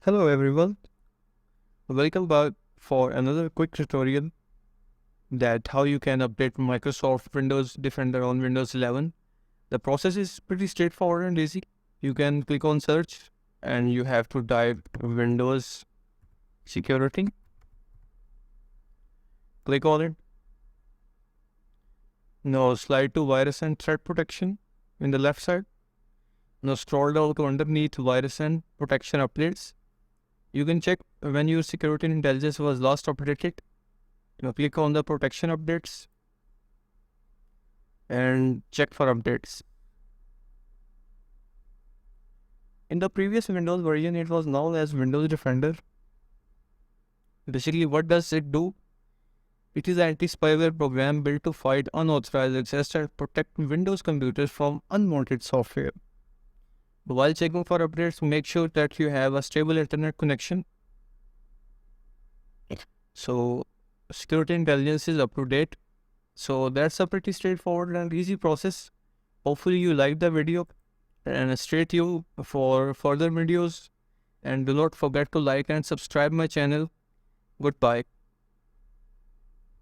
Hello everyone, welcome back for another quick tutorial that how you can update Microsoft Windows Defender on Windows 11. The process is pretty straightforward and easy. You can click on search and you have to type Windows security. Click on it. Now slide to virus and threat protection in the left side. Now scroll down to underneath virus and protection updates. You can check when your security and intelligence was last updated. Click on the protection updates and check for updates. In the previous Windows version, it was known as Windows Defender. Basically, what does it do? It is an anti-spyware program built to fight unauthorized access and protect Windows computers from unwanted software. While checking for updates, make sure that you have a stable internet connection. So, security intelligence is up to date. So that's a pretty straightforward and easy process. Hopefully you liked the video and stay tuned for further videos, and do not forget to like and subscribe my channel. Goodbye.